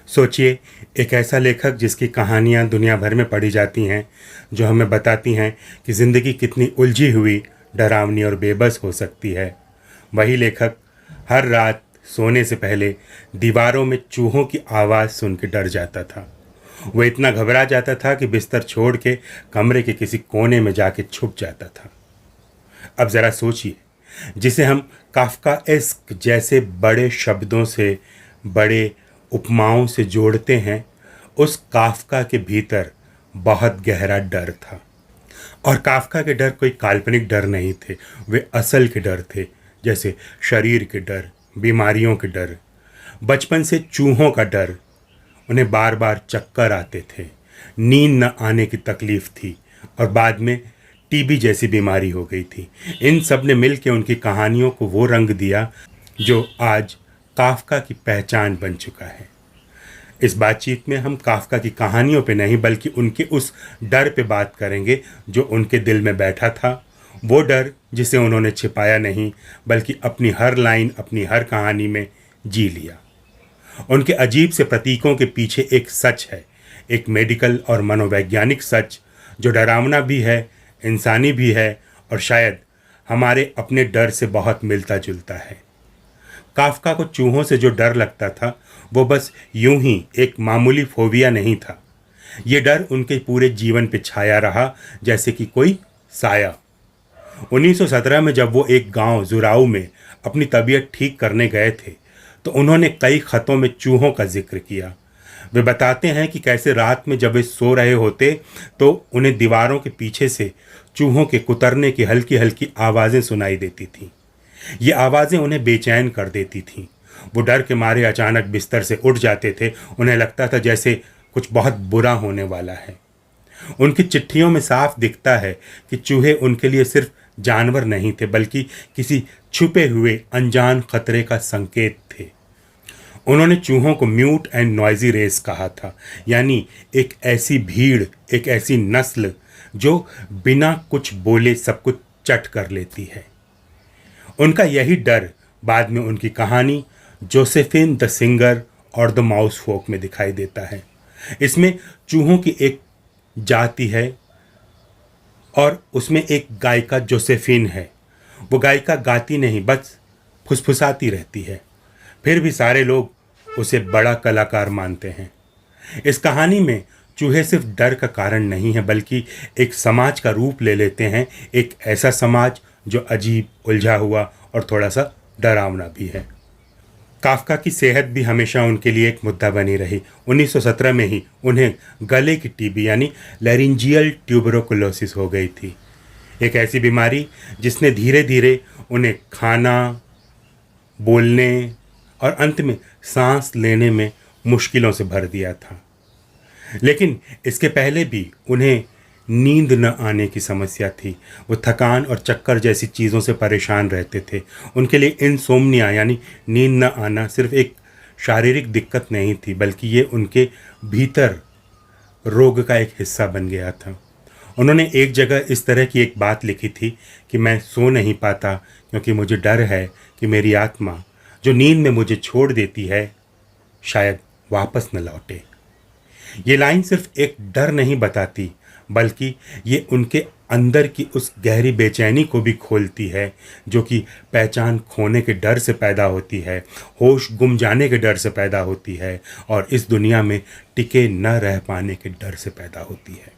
सोचिए, एक ऐसा लेखक जिसकी कहानियाँ दुनिया भर में पढ़ी जाती हैं, जो हमें बताती हैं कि ज़िंदगी कितनी उलझी हुई, डरावनी और बेबस हो सकती है। वही लेखक हर रात सोने से पहले दीवारों में चूहों की आवाज़ सुन के डर जाता था। वो इतना घबरा जाता था कि बिस्तर छोड़ के कमरे के किसी कोने में जाके छुप जाता था। अब ज़रा सोचिए, जिसे हम काफ्काएस्क जैसे बड़े शब्दों से, बड़े उपमाओं से जोड़ते हैं, उस काफ्का के भीतर बहुत गहरा डर था। और काफ्का के डर कोई काल्पनिक डर नहीं थे, वे असल के डर थे, जैसे शरीर के डर, बीमारियों के डर, बचपन से चूहों का डर। उन्हें बार बार चक्कर आते थे, नींद न आने की तकलीफ थी और बाद में टीबी जैसी बीमारी हो गई थी। इन सब ने मिल के उनकी कहानियों को वो रंग दिया जो आज काफ्का की पहचान बन चुका है। इस बातचीत में हम काफ्का की कहानियों पे नहीं बल्कि उनके उस डर पे बात करेंगे जो उनके दिल में बैठा था। वो डर जिसे उन्होंने छिपाया नहीं बल्कि अपनी हर लाइन, अपनी हर कहानी में जी लिया। उनके अजीब से प्रतीकों के पीछे एक सच है, एक मेडिकल और मनोवैज्ञानिक सच जो डरावना भी है, इंसानी भी है और शायद हमारे अपने डर से बहुत मिलता जुलता है। काफ्का को चूहों से जो डर लगता था वो बस यूं ही एक मामूली फोबिया नहीं था। ये डर उनके पूरे जीवन पे छाया रहा, जैसे कि कोई साया। 1917 में जब वो एक गांव जुराऊ में अपनी तबीयत ठीक करने गए थे तो उन्होंने कई खतों में चूहों का जिक्र किया। वे बताते हैं कि कैसे रात में जब वे सो रहे होते तो उन्हें दीवारों के पीछे से चूहों के कुतरने की हल्की हल्की आवाज़ें सुनाई देती थीं। ये आवाज़ें उन्हें बेचैन कर देती थीं। वो डर के मारे अचानक बिस्तर से उठ जाते थे। उन्हें लगता था जैसे कुछ बहुत बुरा होने वाला है। उनकी चिट्ठियों में साफ दिखता है कि चूहे उनके लिए सिर्फ जानवर नहीं थे बल्कि किसी छुपे हुए अनजान खतरे का संकेत थे। उन्होंने चूहों को म्यूट एंड नॉइजी रेस कहा था, यानी एक ऐसी भीड़, एक ऐसी नस्ल जो बिना कुछ बोले सब कुछ चट कर लेती है। उनका यही डर बाद में उनकी कहानी जोसेफिन द सिंगर और द माउस फोक में दिखाई देता है। इसमें चूहों की एक जाति है और उसमें एक गायिका जोसेफिन है। वो गायिका गाती नहीं, बस फुसफुसाती रहती है। फिर भी सारे लोग उसे बड़ा कलाकार मानते हैं। इस कहानी में चूहे सिर्फ डर का कारण नहीं है बल्कि एक समाज का रूप ले लेते हैं, एक ऐसा समाज जो अजीब, उलझा हुआ और थोड़ा सा डरावना भी है। काफ्का की सेहत भी हमेशा उनके लिए एक मुद्दा बनी रही। 1917 में ही उन्हें गले की टीबी यानी लैरिंजियल ट्यूबरोकुलोसिस हो गई थी, एक ऐसी बीमारी जिसने धीरे धीरे उन्हें खाना, बोलने और अंत में सांस लेने में मुश्किलों से भर दिया था। लेकिन इसके पहले भी उन्हें नींद न आने की समस्या थी। वो थकान और चक्कर जैसी चीज़ों से परेशान रहते थे। उनके लिए इनसोम्निया यानी नींद न आना सिर्फ एक शारीरिक दिक्कत नहीं थी बल्कि ये उनके भीतर रोग का एक हिस्सा बन गया था। उन्होंने एक जगह इस तरह की एक बात लिखी थी कि मैं सो नहीं पाता क्योंकि मुझे डर है कि मेरी आत्मा जो नींद में मुझे छोड़ देती है शायद वापस न लौटे। ये लाइन सिर्फ एक डर नहीं बताती बल्कि ये उनके अंदर की उस गहरी बेचैनी को भी खोलती है जो कि पहचान खोने के डर से पैदा होती है, होश गुम जाने के डर से पैदा होती है और इस दुनिया में टिके न रह पाने के डर से पैदा होती है।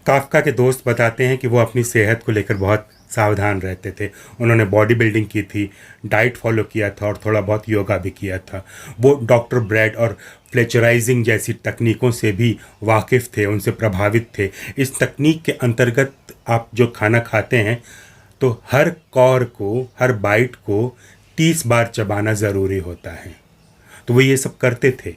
काफ्का के दोस्त बताते हैं कि वो अपनी सेहत को लेकर बहुत सावधान रहते थे। उन्होंने बॉडी बिल्डिंग की थी, डाइट फॉलो किया था और थोड़ा बहुत योगा भी किया था। वो डॉक्टर ब्रेड और फ्लेचराइजिंग जैसी तकनीकों से भी वाकिफ़ थे, उनसे प्रभावित थे। इस तकनीक के अंतर्गत आप जो खाना खाते हैं तो हर कौर को, हर बाइट को 30 बार चबाना ज़रूरी होता है। तो वो ये सब करते थे।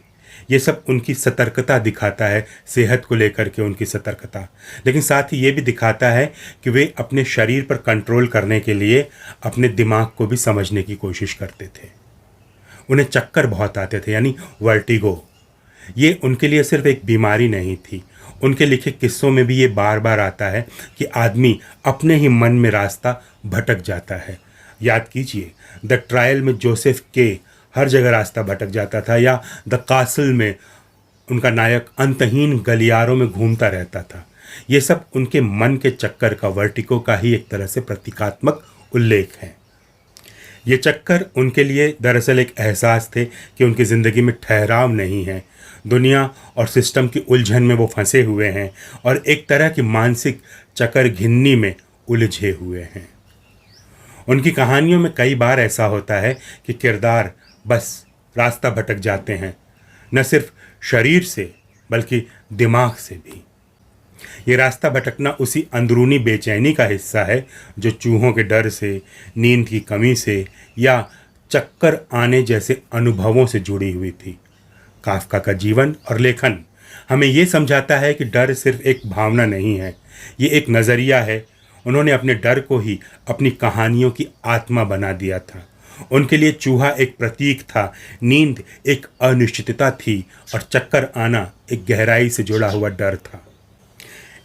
ये सब उनकी सतर्कता दिखाता है, सेहत को लेकर के उनकी सतर्कता। लेकिन साथ ही ये भी दिखाता है कि वे अपने शरीर पर कंट्रोल करने के लिए अपने दिमाग को भी समझने की कोशिश करते थे। उन्हें चक्कर बहुत आते थे यानी वर्टिगो। ये उनके लिए सिर्फ एक बीमारी नहीं थी। उनके लिखे किस्सों में भी ये बार बार आता है कि आदमी अपने ही मन में रास्ता भटक जाता है। याद कीजिए द ट्रायल में जोसेफ के हर जगह रास्ता भटक जाता था, या द कासल में उनका नायक अंतहीन गलियारों में घूमता रहता था। ये सब उनके मन के चक्कर का, वर्टिको का ही एक तरह से प्रतीकात्मक उल्लेख है। ये चक्कर उनके लिए दरअसल एक एहसास थे कि उनकी ज़िंदगी में ठहराव नहीं है, दुनिया और सिस्टम की उलझन में वो फंसे हुए हैं और एक तरह की मानसिक चक्कर घिन्नी में उलझे हुए हैं। उनकी कहानियों में कई बार ऐसा होता है कि किरदार बस रास्ता भटक जाते हैं, न सिर्फ शरीर से बल्कि दिमाग से भी। ये रास्ता भटकना उसी अंदरूनी बेचैनी का हिस्सा है जो चूहों के डर से, नींद की कमी से या चक्कर आने जैसे अनुभवों से जुड़ी हुई थी। काफका का जीवन और लेखन हमें ये समझाता है कि डर सिर्फ एक भावना नहीं है, ये एक नज़रिया है। उन्होंने अपने डर को ही अपनी कहानियों की आत्मा बना दिया था। उनके लिए चूहा एक प्रतीक था, नींद एक अनिश्चितता थी और चक्कर आना एक गहराई से जुड़ा हुआ डर था।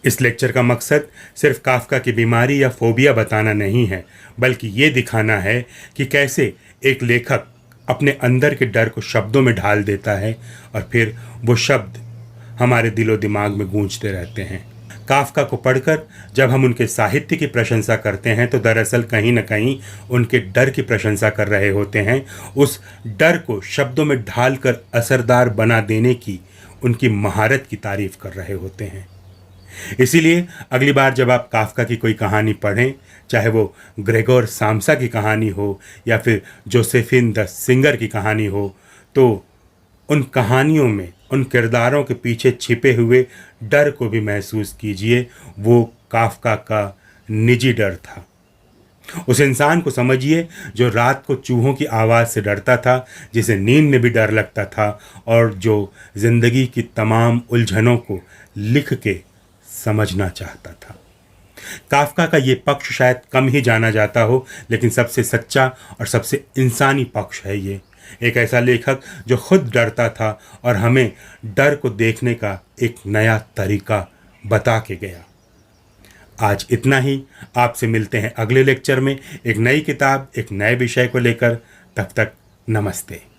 इस लेक्चर का मकसद सिर्फ काफका की बीमारी या फोबिया बताना नहीं है, बल्कि ये दिखाना है कि कैसे एक लेखक अपने अंदर के डर को शब्दों में ढाल देता है और फिर वो शब्द हमारे दिलो दिमाग में गूंजते रहते हैं। काफका को पढ़कर जब हम उनके साहित्य की प्रशंसा करते हैं तो दरअसल कहीं न कहीं उनके डर की प्रशंसा कर रहे होते हैं, उस डर को शब्दों में ढालकर असरदार बना देने की उनकी महारत की तारीफ कर रहे होते हैं। इसीलिए अगली बार जब आप काफका की कोई कहानी पढ़ें, चाहे वो ग्रेगोर साम्सा की कहानी हो या फिर जोसेफिन द सिंगर की कहानी हो, तो उन कहानियों में उन किरदारों के पीछे छिपे हुए डर को भी महसूस कीजिए। वो काफका का निजी डर था। उस इंसान को समझिए जो रात को चूहों की आवाज़ से डरता था, जिसे नींद में भी डर लगता था और जो ज़िंदगी की तमाम उलझनों को लिख के समझना चाहता था। काफका का ये पक्ष शायद कम ही जाना जाता हो, लेकिन सबसे सच्चा और सबसे इंसानी पक्ष है ये। एक ऐसा लेखक जो खुद डरता था और हमें डर को देखने का एक नया तरीका बता के गया। आज इतना ही। आपसे मिलते हैं अगले लेक्चर में एक नई किताब, एक नए विषय को लेकर। तब तक नमस्ते।